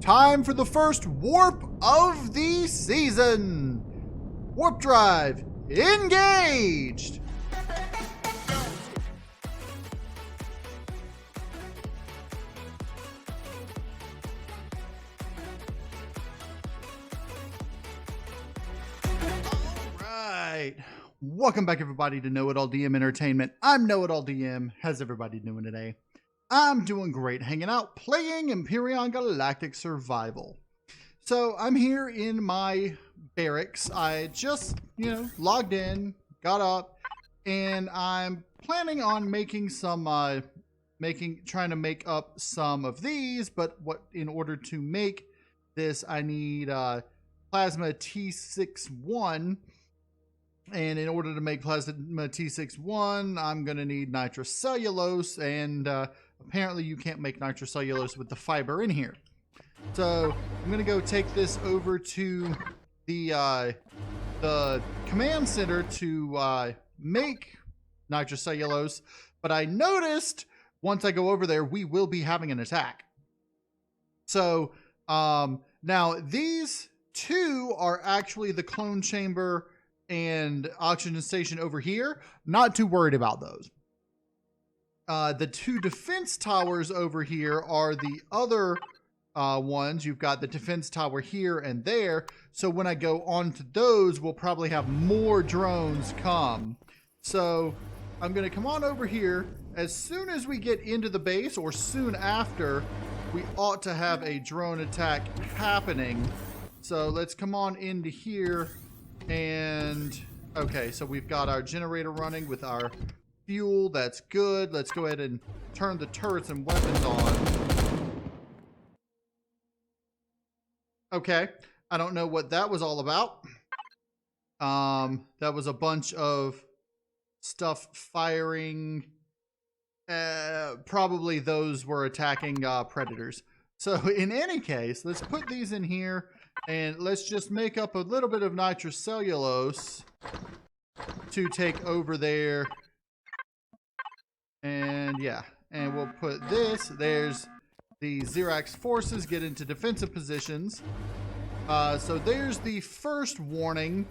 Time for the first warp of the season. Warp drive engaged. Welcome back, everybody, to KnowItAllDM Entertainment. I'm KnowItAllDM. How's everybody doing today? I'm doing great, hanging out, playing Empyrion Galactic Survival. So I'm here in my barracks. I just, logged in, got up, and I'm planning on making some, trying to make up some of these. But in order to make this, I need plasma T61. And in order to make plasma T61, I'm going to need nitrocellulose, and apparently you can't make nitrocellulose with the fiber in here. So I'm going to go take this over to the command center to make nitrocellulose, but I noticed once I go over there, we will be having an attack. So now these two are actually the clone chamber and oxygen station over here. Not too worried about those. The two defense towers over here are the other ones. You've got the defense tower here and there. So when I go on to those, we'll probably have more drones come. So I'm going to come on over here. As soon as we get into the base, or soon after, we ought to have a drone attack happening. So let's come on into here. And okay, so we've got our generator running with our fuel. That's good. Let's go ahead and turn the turrets and weapons on. Okay, I don't know what that was all about. That was a bunch of stuff firing. Probably those were attacking predators. So in any case, let's put these in here. And let's just make up a little bit of nitrocellulose to take over there. And yeah, and we'll put this. There's the Xerax forces get into defensive positions. So there's the first warning.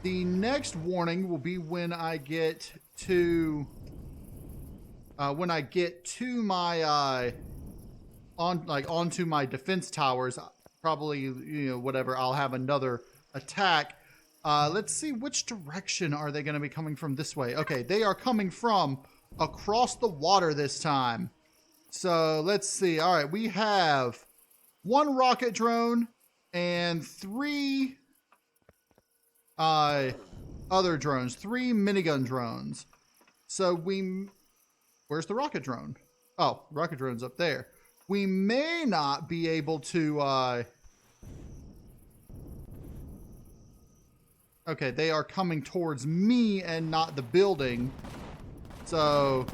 The next warning will be when I get to my onto my defense towers. Probably, whatever, I'll have another attack. Let's see, which direction are they going to be coming from this way? Okay, they are coming from across the water this time. So let's see. All right, we have one rocket drone and three other drones, three minigun drones. So where's the rocket drone? Oh, rocket drone's up there. We may not be able to, okay, they are coming towards me and not the building. So,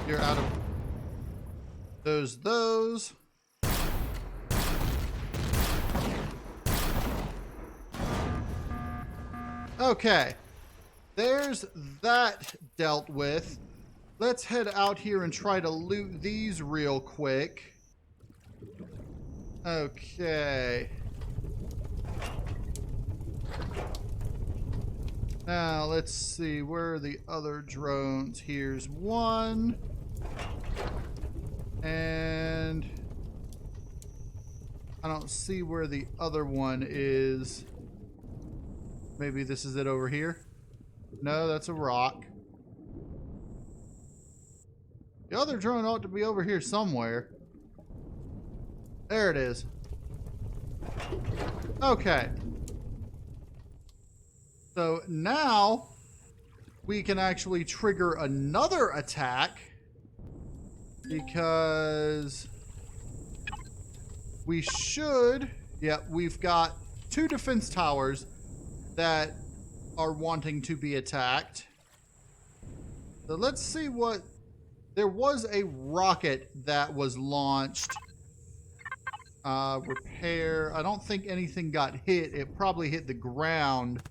you're out of those. Okay. There's that dealt with. Let's head out here and try to loot these real quick. Okay. Now, let's see. Where are the other drones? Here's one. And I don't see where the other one is. Maybe this is it over here. No, that's a rock. The other drone ought to be over here somewhere. There it is. Okay. So now we can actually trigger another attack because we should. Yeah, we've got two defense towers that are wanting to be attacked. So let's see what... There was a rocket that was launched. Repair. I don't think anything got hit. It probably hit the ground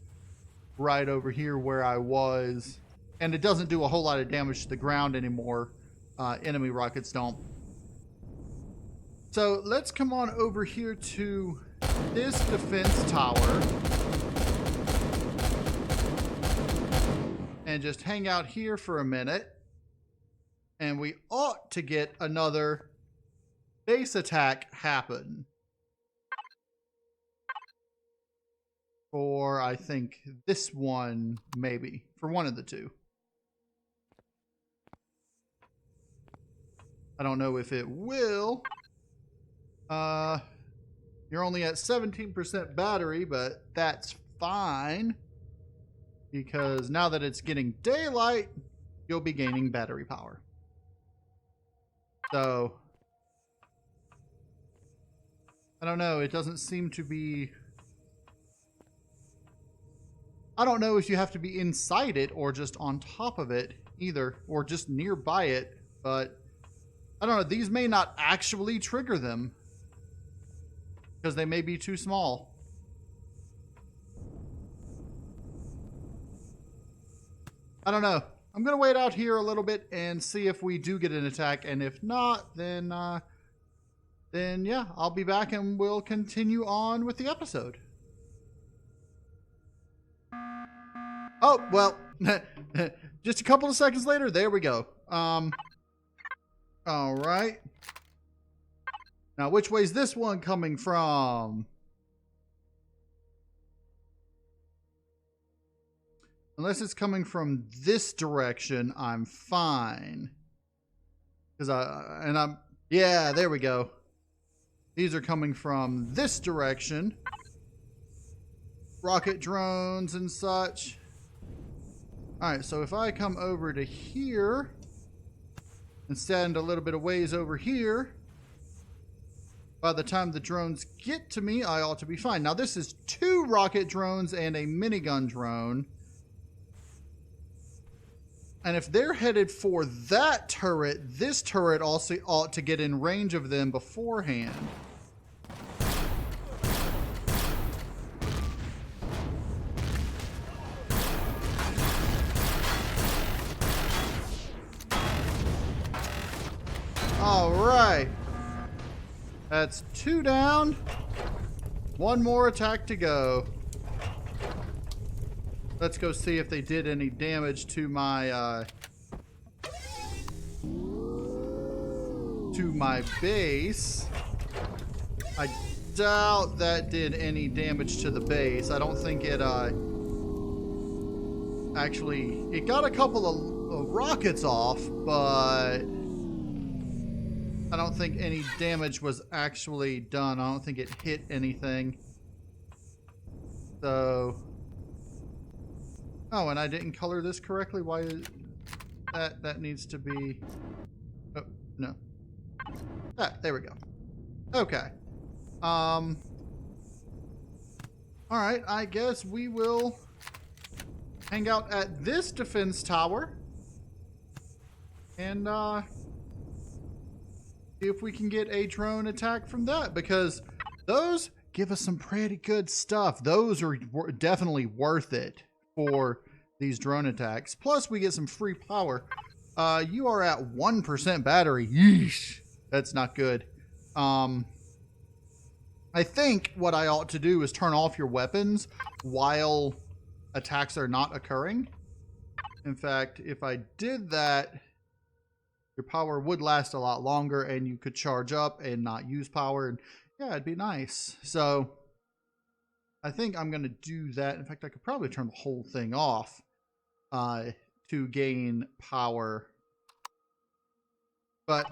right over here where I was. And it doesn't do a whole lot of damage to the ground anymore. Enemy rockets don't. So let's come on over here to this defense tower. And just hang out here for a minute. And we ought to get another base attack happen. For, I think, this one, maybe. For one of the two. I don't know if it will. You're only at 17% battery, but that's fine. Because now that it's getting daylight, you'll be gaining battery power. So, I don't know. It doesn't seem to be... I don't know if you have to be inside it or just on top of it either, or just nearby it, but I don't know. These may not actually trigger them because they may be too small. I don't know. I'm going to wait out here a little bit and see if we do get an attack, and if not, then yeah, I'll be back and we'll continue on with the episode. Oh, well, just a couple of seconds later, there we go. All right. Now, which way is this one coming from? Unless it's coming from this direction, I'm fine. Yeah, there we go. These are coming from this direction. Rocket drones and such. Alright, so if I come over to here and stand a little bit of ways over here, by the time the drones get to me, I ought to be fine. Now, this is 2 rocket drones and a minigun drone. And if they're headed for that turret, this turret also ought to get in range of them beforehand. All right. That's 2 down. 1 more attack to go. Let's go see if they did any damage to my base. I doubt that did any damage to the base. I don't think it actually, it got a couple of rockets off, but I don't think any damage was actually done. I don't think it hit anything. So, oh, and I didn't color this correctly. Why is that needs to be, oh, no. Ah, there we go. Okay. All right, I guess we will hang out at this defense tower and see if we can get a drone attack from that, because those give us some pretty good stuff. Those are definitely worth it for these drone attacks. Plus, we get some free power. You are at 1% battery. Yeesh. That's not good. I think what I ought to do is turn off your weapons while attacks are not occurring. In fact, if I did that, your power would last a lot longer and you could charge up and not use power. And yeah, it'd be nice. So I think I'm going to do that. In fact, I could probably turn the whole thing off to gain power. But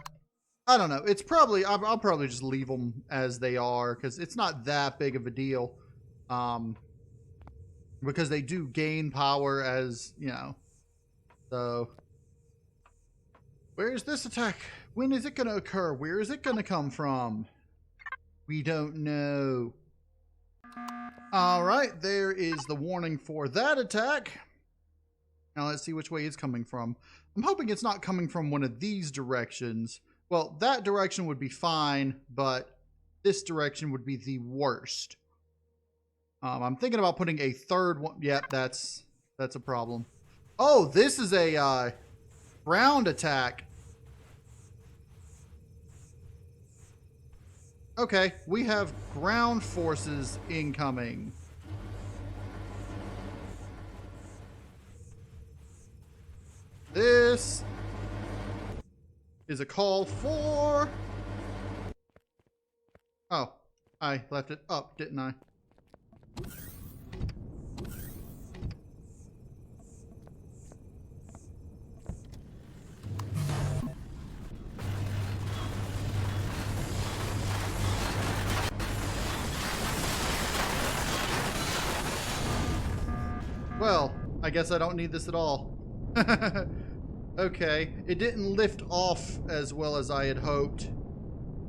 I don't know. It's probably, I'll probably just leave them as they are because it's not that big of a deal. Because they do gain power as, you know. So, where's this attack? When is it going to occur? Where is it going to come from? We don't know. All right, there is the warning for that attack. Now let's see which way it's coming from. I'm hoping it's not coming from one of these directions. Well, that direction would be fine, but this direction would be the worst. I'm thinking about putting a third one. Yep, that's a problem. Oh, this is a ground attack. Okay, we have ground forces incoming. This is a call for... Oh, I left it up, didn't I? Well, I guess I don't need this at all. Okay, it didn't lift off as well as I had hoped.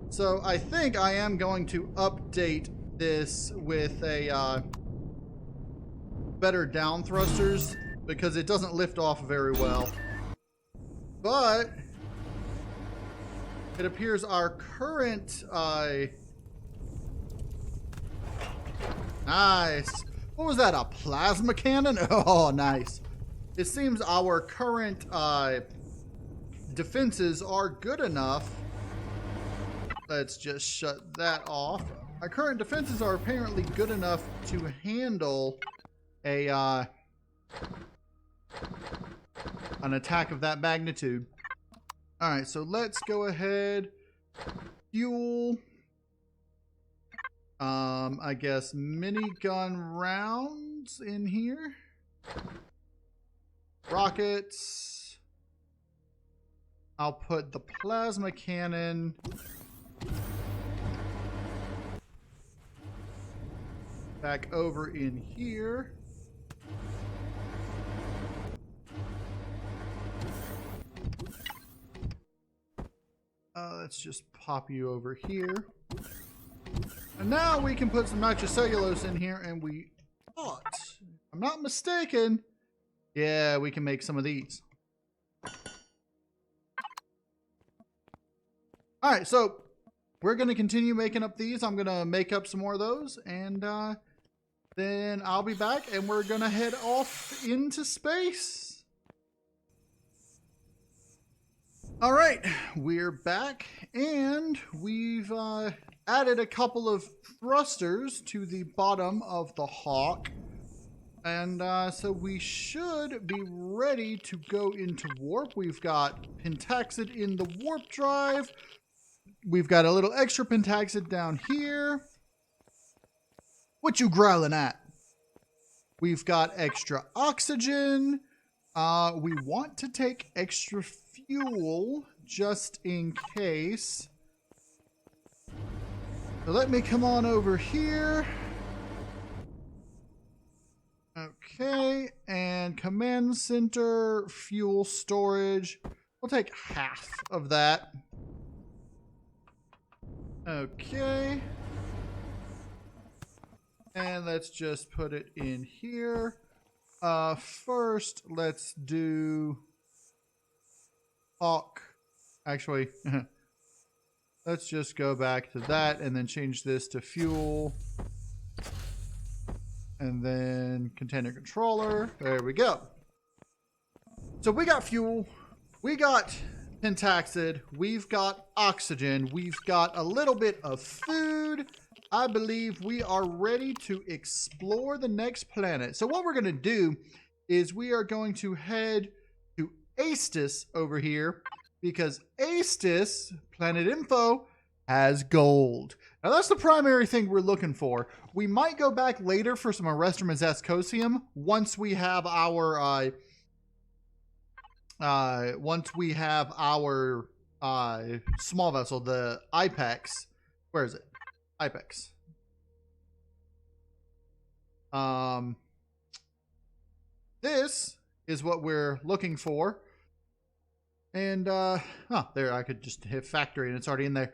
So I think I am going to update this with a better down thrusters because it doesn't lift off very well. But it appears our current nice. What was that? A plasma cannon? Oh, nice. It seems our current defenses are good enough. Let's just shut that off. Our current defenses are apparently good enough to handle a an attack of that magnitude. All right, so let's go ahead. Fuel. I guess minigun rounds in here. Rockets. I'll put the plasma cannon back over in here. Let's just pop you over here. And now we can put some nitrocellulose in here, and we thought, if I'm not mistaken, yeah, we can make some of these. All right, so we're going to continue making up these. I'm going to make up some more of those, and then I'll be back, and we're going to head off into space. All right, we're back, and we've added a couple of thrusters to the bottom of the Hawk. And so we should be ready to go into warp. We've got pentaxid in the warp drive. We've got a little extra pentaxid down here. What you growling at? We've got extra oxygen. We want to take extra fuel just in case. So let me come on over here. Okay, and command center, fuel storage. We'll take half of that. Okay. And let's just put it in here. First, let's do Hawk. Actually, let's just go back to that and then change this to fuel. And then container controller. There we go. So we got fuel. We got pentaxid. We've got oxygen. We've got a little bit of food. I believe we are ready to explore the next planet. So what we're going to do is we are going to head to Aestus over here because Aestus, planet info, has gold. Now that's the primary thing we're looking for. We might go back later for some Arrestrum and Zascosium once we have our small vessel, the Ipex. Where is it? Ipex. This is what we're looking for. And there, I could just hit factory and it's already in there.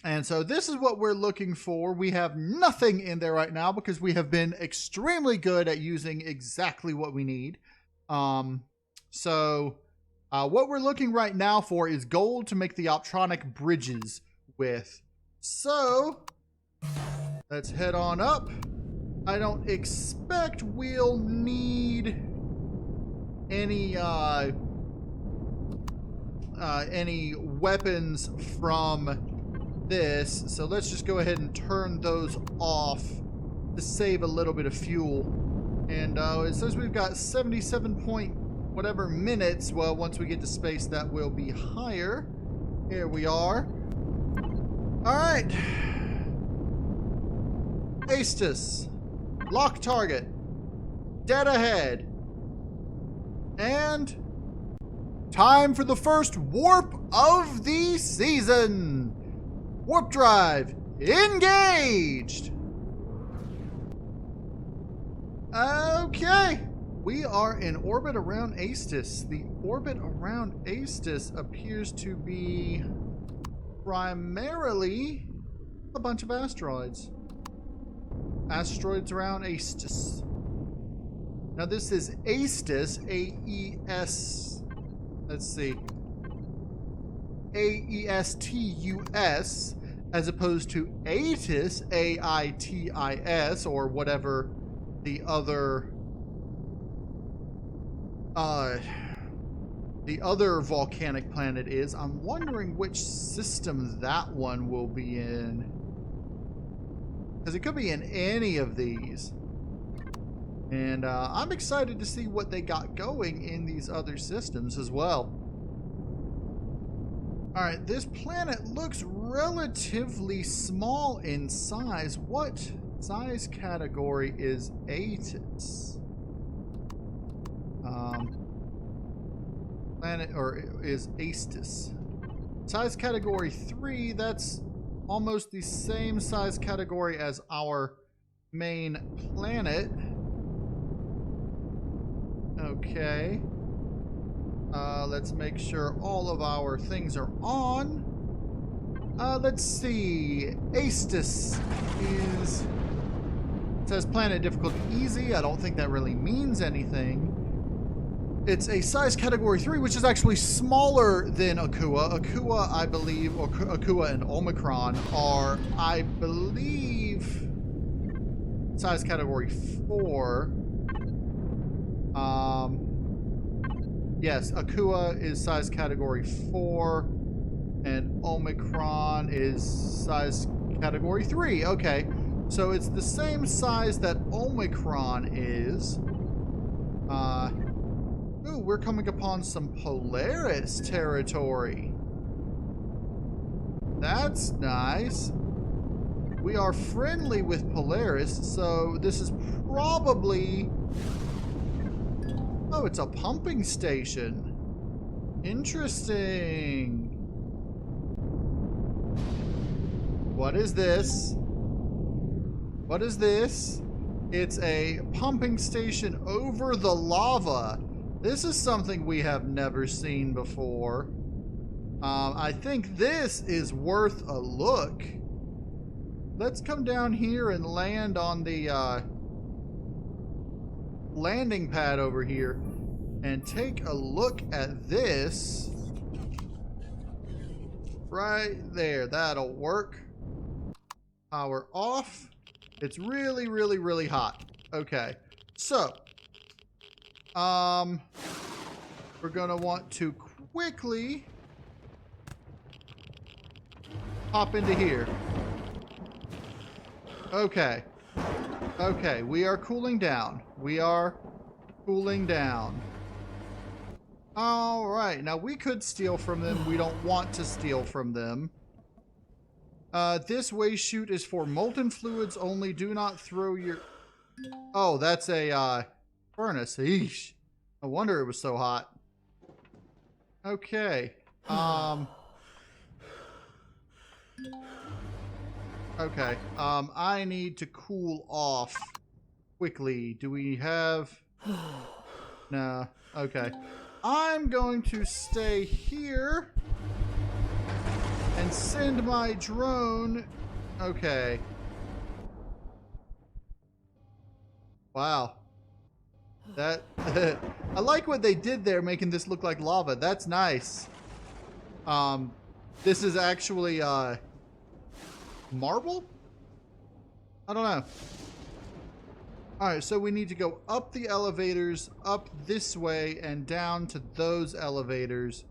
And so this is what we're looking for. We have nothing in there right now because we have been extremely good at using exactly what we need. So what we're looking right now for is gold to make the optronic bridges with. So let's head on up. I don't expect we'll need any weapons from this, so let's just go ahead and turn those off to save a little bit of fuel. And it says we've got 77 point whatever minutes. Well, once we get to space, that will be higher. Here we are. All right, Aestus, lock target, dead ahead, and time for the first warp of the season. Warp drive engaged. Okay, we are in orbit around Aestus. The orbit around Aestus appears to be primarily a bunch of asteroids. Asteroids around Aestus. Now this is Aestus, A-E-S, let's see, A-E-S-T-U-S, as opposed to Aetis, A-I-T-I-S, or whatever the other volcanic planet is. I'm wondering which system that one will be in, because it could be in any of these. And I'm excited to see what they got going in these other systems as well. Alright, this planet looks relatively small in size. What size category is Aestus? Planet, or is Aestus? Size category 3, that's almost the same size category as our main planet. Okay. Let's make sure all of our things are on. Let's see. Aestus is... It says planet difficulty easy. I don't think that really means anything. It's a size category 3, which is actually smaller than Akua. Akua, I believe, or Akua and Omicron are, I believe, size category 4. Yes, Akua is size category 4, and Omicron is size category 3. Okay, so it's the same size that Omicron is. Ooh, we're coming upon some Polaris territory. That's nice. We are friendly with Polaris, so this is probably... Oh, it's a pumping station. Interesting. What is this? What is this? It's a pumping station over the lava. This is something we have never seen before. I think this is worth a look. Let's come down here and land on the landing pad over here and take a look at this. Right there, that'll work. Power off. It's really, really, really hot. Okay, so we're gonna want to quickly hop into here. Okay. Okay, we are cooling down. We are cooling down. Alright, now we could steal from them. We don't want to steal from them. This waste chute is for molten fluids only. Do not throw your... Oh, that's a furnace. Eesh. No wonder it was so hot. Okay. Okay. I need to cool off quickly. Do we have... No. Okay. I'm going to stay here and send my drone. Okay. Wow. That... I like what they did there, making this look like lava. That's nice. This is actually, marble? I don't know. All right, so we need to go up the elevators, up this way, and down to those elevators.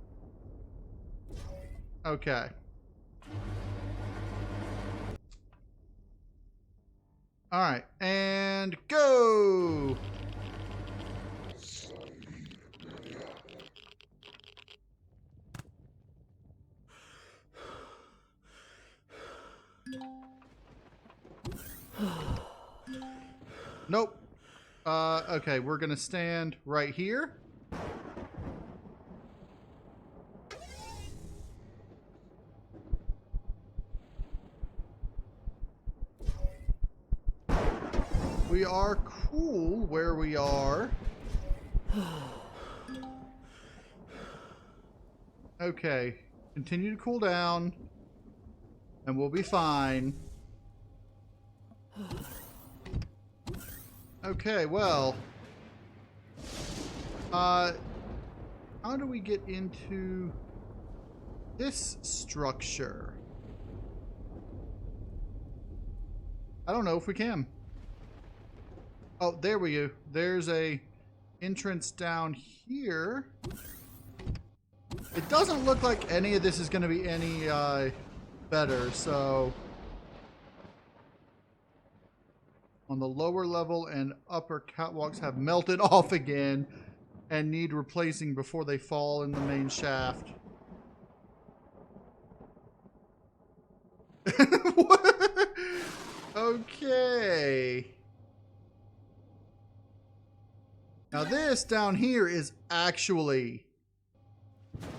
Okay. All right, and go! Nope. Okay, we're gonna stand right here. We are cool where we are. Okay, continue to cool down, and we'll be fine. Okay, well, how do we get into this structure? I don't know if we can. Oh, there we go. There's a entrance down here. It doesn't look like any of this is going to be any better, so on the lower level and upper catwalks have melted off again and need replacing before they fall in the main shaft. What? Okay. Now this down here is actually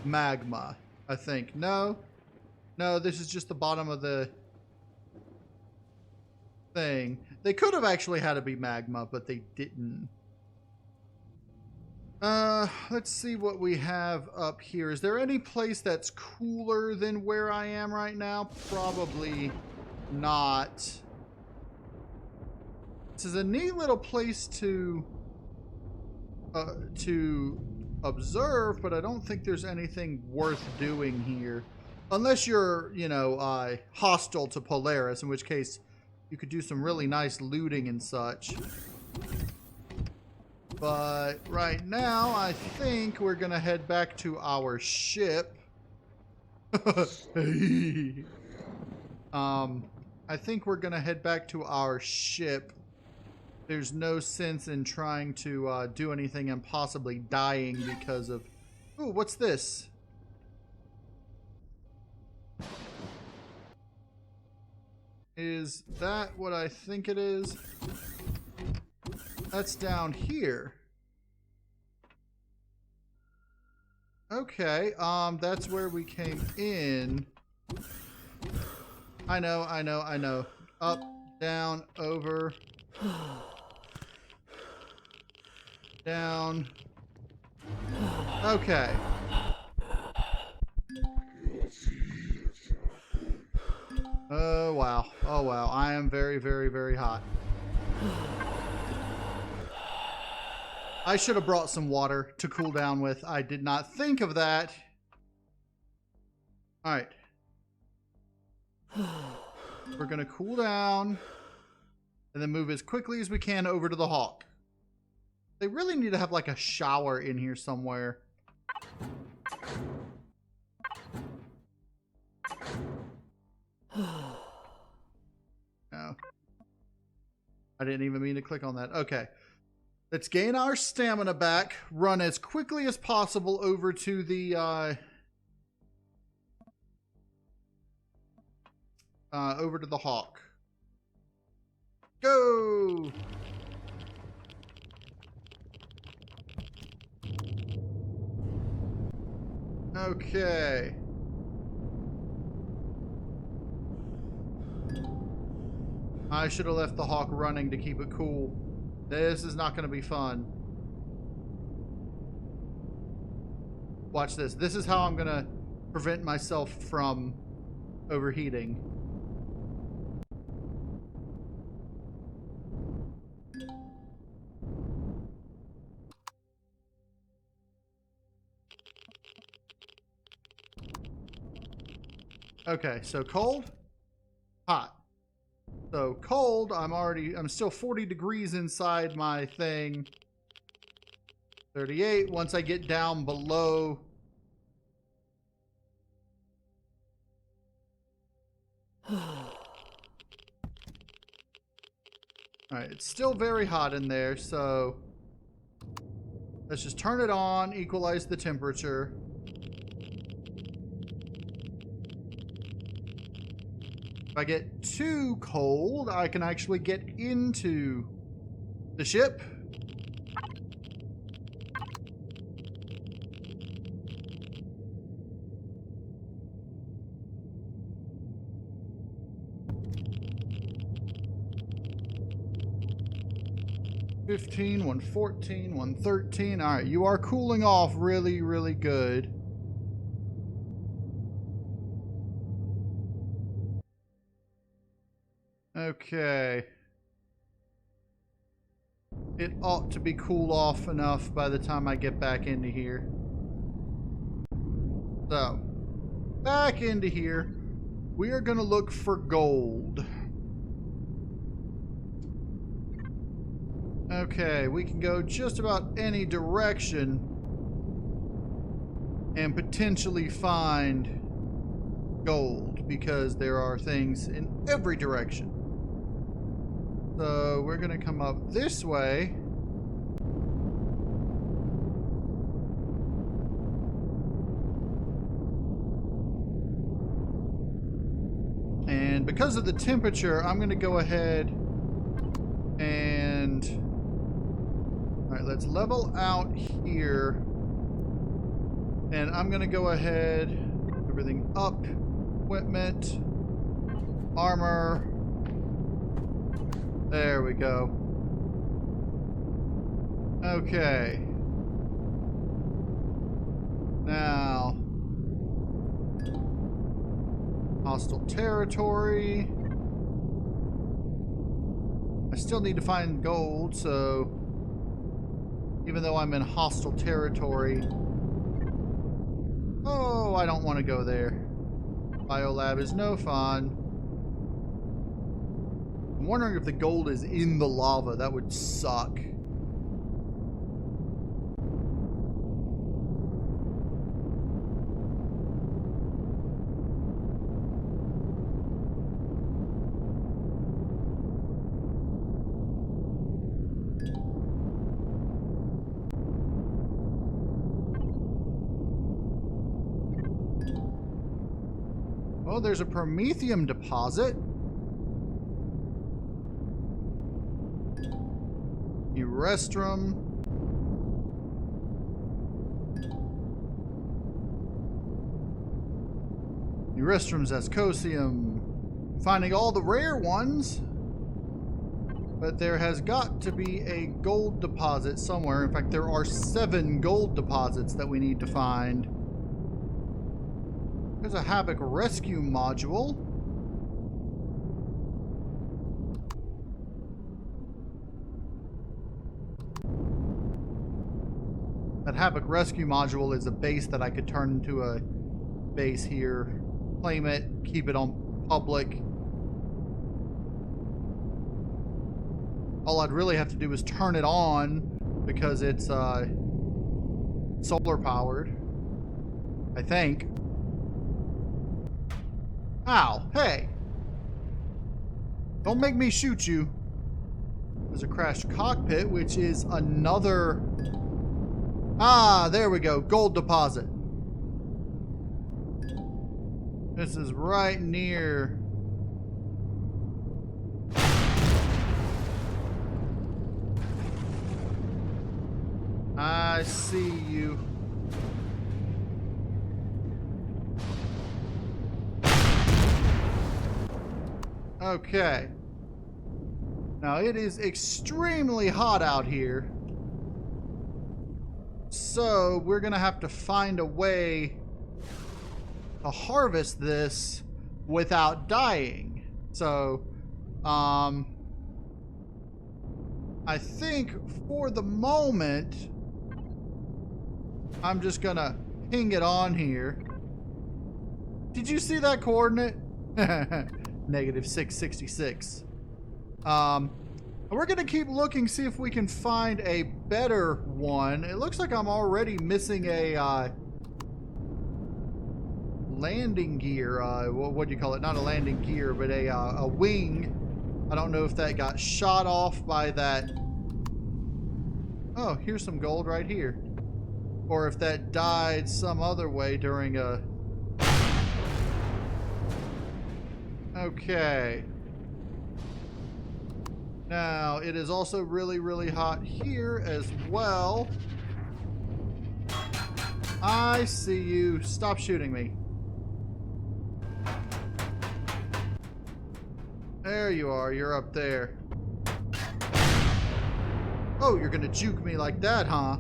magma, I think. No, this is just the bottom of the thing. They could have actually had it be magma, but they didn't. Let's see what we have up here. Is there any place that's cooler than where I am right now? Probably not. This is a neat little place to observe, but I don't think there's anything worth doing here. Unless you're, you know, hostile to Polaris, in which case you could do some really nice looting and such. But right now, I think we're gonna head back to our ship. I think we're gonna head back to our ship. There's no sense in trying to do anything and possibly dying because of... Ooh, what's this? Is that what I think it is? That's down here. Okay, that's where we came in. I know. Up, down, over... down. Okay. Oh wow. Oh wow. I am very, very, very hot. I should have brought some water to cool down with. I did not think of that. Alright. We're gonna cool down and then move as quickly as we can over to the Hawk. They really need to have like a shower in here somewhere. No. I didn't even mean to click on that. Okay. Let's gain our stamina back. Run as quickly as possible over to the Hawk. Go! Okay. I should have left the Hawk running to keep it cool. This is not going to be fun. Watch this. This is how I'm going to prevent myself from overheating. Okay, so cold, hot. So cold, I'm still 40 degrees inside my thing. 38. Once I get down below. Alright, it's still very hot in there, so let's just turn it on, equalize the temperature. If I get too cold, I can actually get into the ship. $15, 114, 113. All right, you are cooling off really, really good. Okay. It ought to be cooled off enough by the time I get back into here. So, back into here. We are going to look for gold. Okay, we can go just about any direction and potentially find gold because there are things in every direction. So we're going to come up this way. And because of the temperature, I'm going to go ahead and... Alright, let's level out here. And I'm going to go ahead, everything up, equipment, armor. There we go. Okay. Now, hostile territory. I still need to find gold, so even though I'm in hostile territory. Oh, I don't want to go there. Biolab is no fun. I'm wondering if the gold is in the lava. That would suck. Oh, there's a promethium deposit. Urestrum. Urestrum's ascosium. Finding all the rare ones. But there has got to be a gold deposit somewhere. In fact, there are 7 gold deposits that we need to find. There's a Havoc rescue module. That Havoc rescue module is a base that I could turn into a base here. Claim it, keep it on public. All I'd really have to do is turn it on because it's solar powered. I think. Ow, hey. Don't make me shoot you. There's a crashed cockpit, which is another... Ah, there we go. Gold deposit. This is right near... I see you. Okay. Now it is extremely hot out here. So we're gonna have to find a way to harvest this without dying. So, I think for the moment, I'm just gonna ping it on here. Did you see that coordinate? -666. We're gonna keep looking, see if we can find a better one. It looks like I'm already missing a landing gear. What do you call it? Not a landing gear, but a wing. I don't know if that got shot off by that. Oh, here's some gold right here. Or if that died some other way during a... Okay. Now, it is also really, really hot here as well. I see you. Stop shooting me. There you are. You're up there. Oh, you're gonna juke me like that, huh?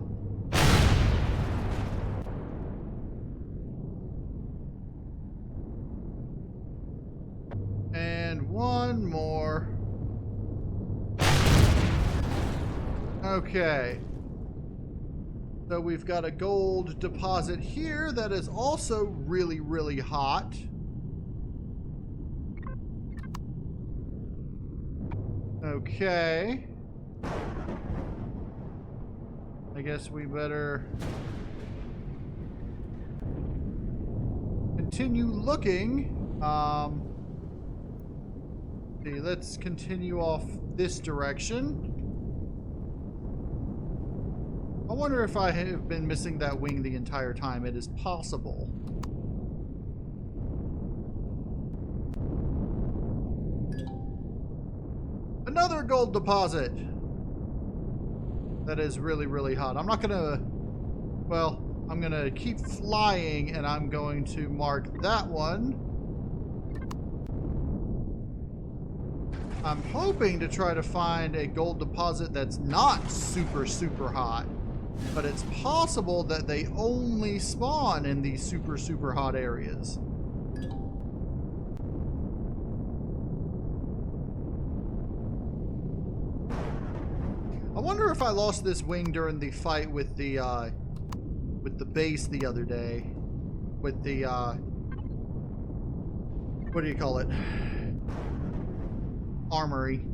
And one more. Okay. So we've got a gold deposit here that is also really, really hot. Okay. I guess we better continue looking. See, let's continue off this direction. I wonder if I have been missing that wing the entire time. It is possible. Another gold deposit. That is really, really hot. I'm not gonna... Well, I'm gonna keep flying and I'm going to mark that one. I'm hoping to try to find a gold deposit that's not super, super hot. But it's possible that they only spawn in these super, super hot areas. I wonder if I lost this wing during the fight with the base the other day. With the, what do you call it? Armory.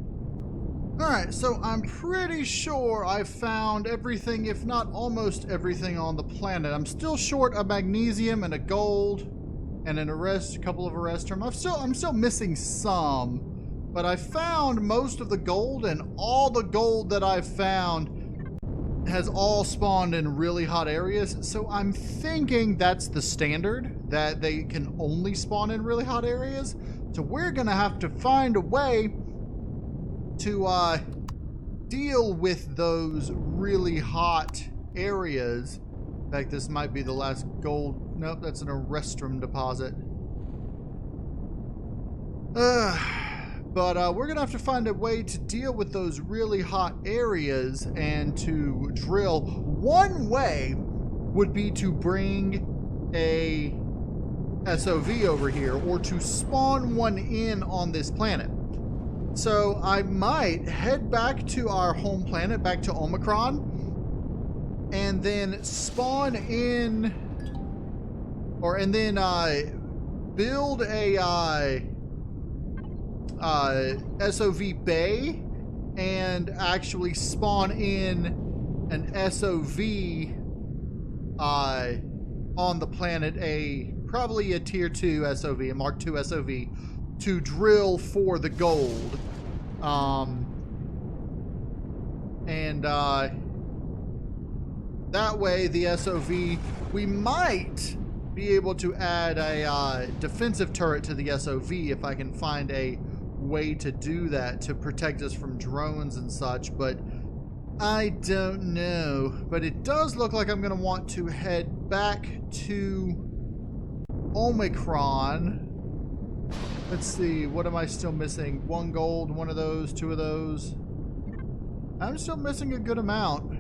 Alright, so I'm pretty sure I've found everything, if not almost everything on the planet. I'm still short a magnesium and a gold and a couple of term. I'm still missing some, but I found most of the gold, and all the gold that I've found has all spawned in really hot areas. So I'm thinking that's the standard, that they can only spawn in really hot areas. So we're gonna have to find a way to deal with those really hot areas. In fact, this might be the last gold. Nope, that's an Arrestrum deposit. But we're gonna have to find a way to deal with those really hot areas and to drill. One way would be to bring a SOV over here, or to spawn one in on this planet. So I might head back to our home planet, back to Omicron, and then spawn in, and then build a SOV bay, and actually spawn in an SOV on the planet, probably a tier 2 SOV, a Mark II SOV, to drill for the gold. That way the SOV, we might be able to add a defensive turret to the SOV if I can find a way to do that to protect us from drones and such, but I don't know. But it does look like I'm going to want to head back to Omicron. Let's see, what am I still missing? One gold, one of those, two of those. I'm still missing a good amount.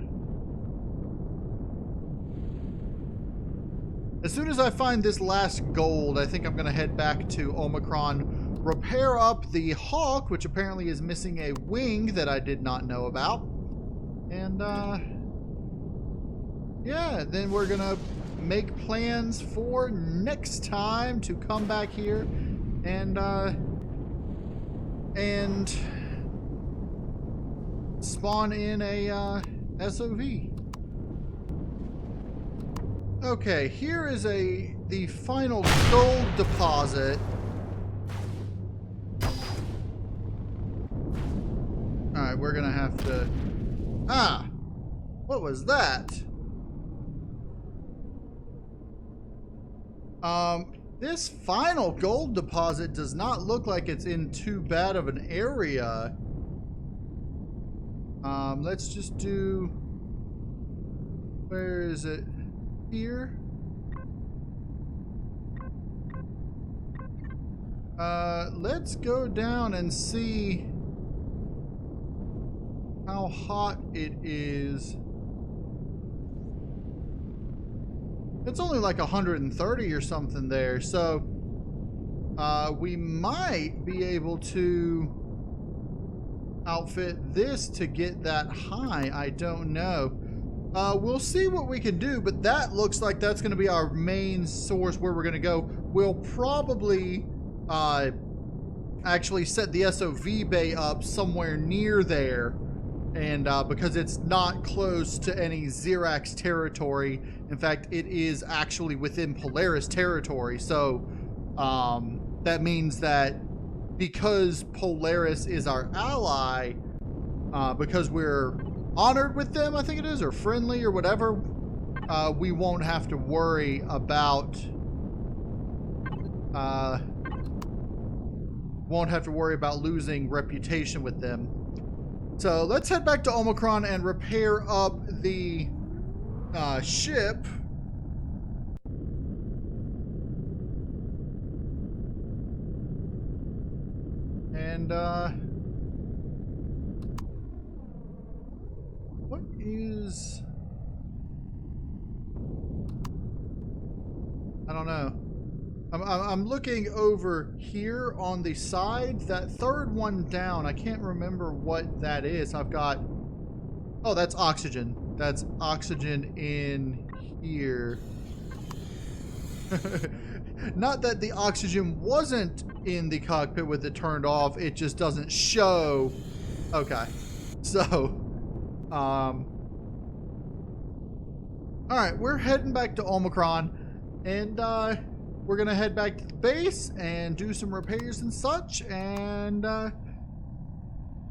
As soon as I find this last gold, I think I'm going to head back to Omicron, repair up the Hawk, which apparently is missing a wing that I did not know about. And, yeah, then we're going to make plans for next time to come back here and spawn in a SOV. Okay, here is the final gold deposit. Alright, we're gonna have to... Ah! What was that? This final gold deposit does not look like it's in too bad of an area. Let's just do... Where is it? Here? Let's go down and see how hot it is. It's only like 130 or something there, so we might be able to outfit this to get that high. I don't know. We'll see what we can do, but that looks like that's going to be our main source where we're going to go. We'll probably actually set the SOV bay up somewhere near there. And because it's not close to any Xerax territory. In fact, it is actually within Polaris territory. So that means that because Polaris is our ally, because we're honored with them, I think it is, or friendly or whatever, we won't have to worry about losing reputation with them. So let's head back to Omicron and repair up the ship. And what is... I don't know. I'm looking over here on the side. That third one down, I can't remember what that is. I've got... Oh, that's oxygen. That's oxygen in here. Not that the oxygen wasn't in the cockpit with it turned off. It just doesn't show. Okay. So, alright, we're heading back to Omicron. And, we're gonna head back to the base and do some repairs and such, and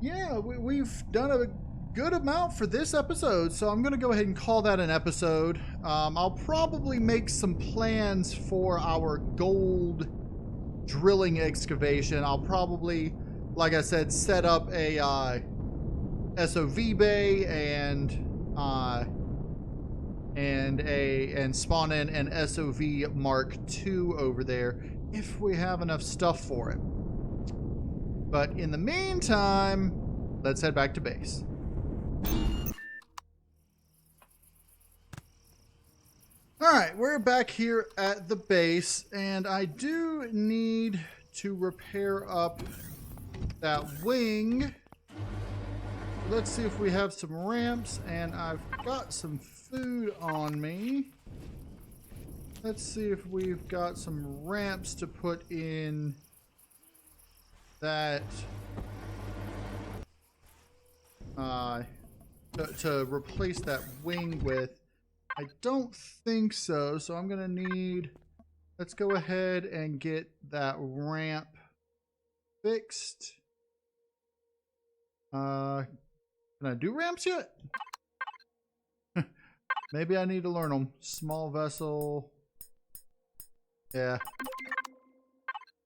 yeah, we've done a good amount for this episode, so I'm gonna go ahead and call that an episode. I'll probably make some plans for our gold drilling excavation. I'll probably, like I said, set up a SOV bay and spawn in an SOV Mark II over there if we have enough stuff for it. But in the meantime, let's head back to base. Alright, we're back here at the base, and I do need to repair up that wing. Let's see if we have some ramps, and I've got some food on me. Let's see if we've got some ramps to put in that to replace that wing with. I don't think so, so I'm gonna need, let's go ahead and get that ramp fixed. Can I do ramps yet? Maybe I need to learn them. Small vessel. Yeah.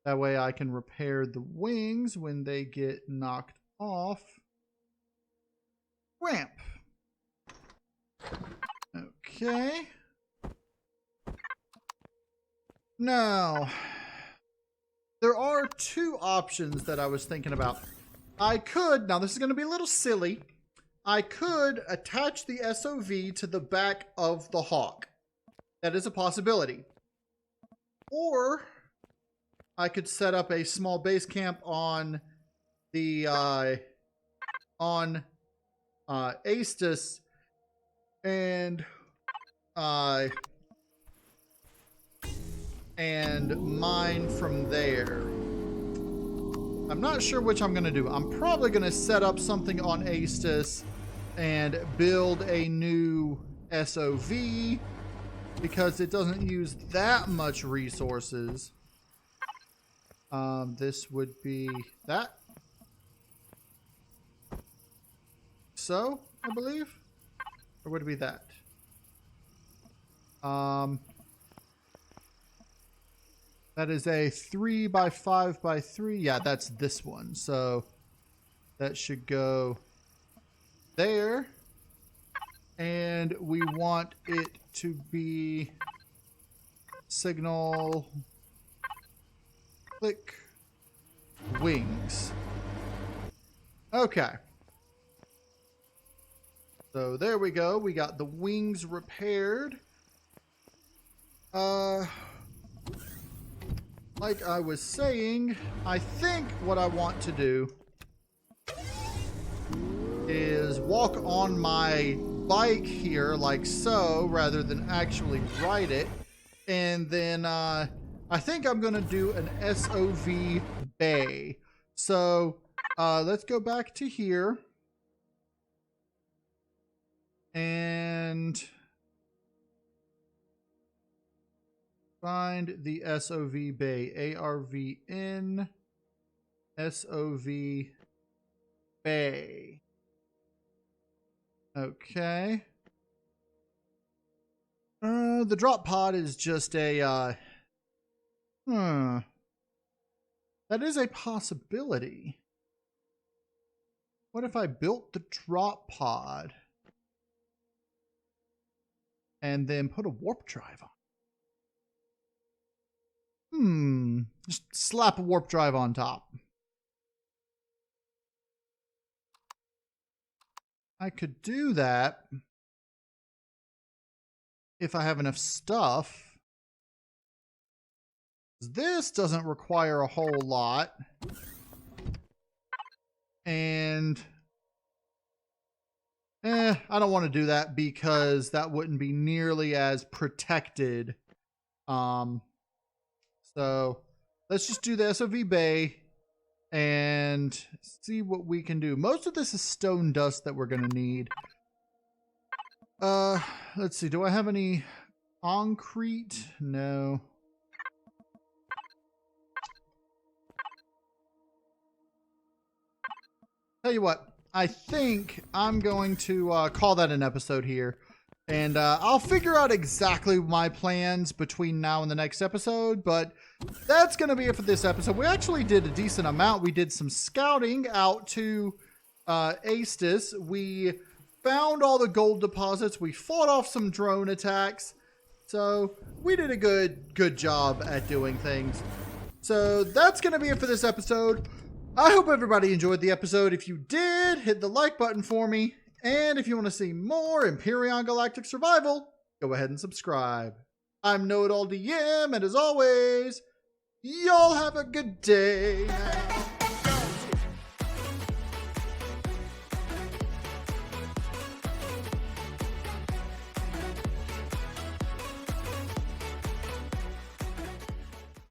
That way I can repair the wings when they get knocked off. Ramp. Okay. Now, there are two options that I was thinking about. I could, now this is going to be a little silly, I could attach the SOV to the back of the Hawk. That is a possibility. Or I could set up a small base camp on the Aestus and mine from there. I'm not sure which I'm going to do. I'm probably going to set up something on Aestus and build a new SOV because it doesn't use that much resources. This would be that. So, I believe. Or would it be that? That is a 3 by 5 by 3. Yeah, that's this one. So that should go there. And we want it to be signal, click, wings. Okay. So there we go. We got the wings repaired. Like I was saying, I think what I want to do is walk on my bike here like so rather than actually ride it. And then I think I'm going to do an SOV bay. So let's go back to here. And find the SOV bay. ARV in SOV bay. Okay. The drop pod is just a that is a possibility. What if I built the drop pod and then put a warp drive on? Just slap a warp drive on top. I could do that if I have enough stuff. This doesn't require a whole lot. And I don't want to do that because that wouldn't be nearly as protected. So let's just do the SOV bay and see what we can do. Most of this is stone dust that we're going to need. Let's see. Do I have any concrete? No. Tell you what, I think I'm going to call that an episode here. And I'll figure out exactly my plans between now and the next episode, but that's going to be it for this episode. We actually did a decent amount. We did some scouting out to Aestus. We found all the gold deposits. We fought off some drone attacks. So we did a good job at doing things. So that's going to be it for this episode. I hope everybody enjoyed the episode. If you did, hit the like button for me. And if you want to see more Empyrion Galactic Survival, go ahead and subscribe. I'm KnowItAllDM, and as always, y'all have a good day.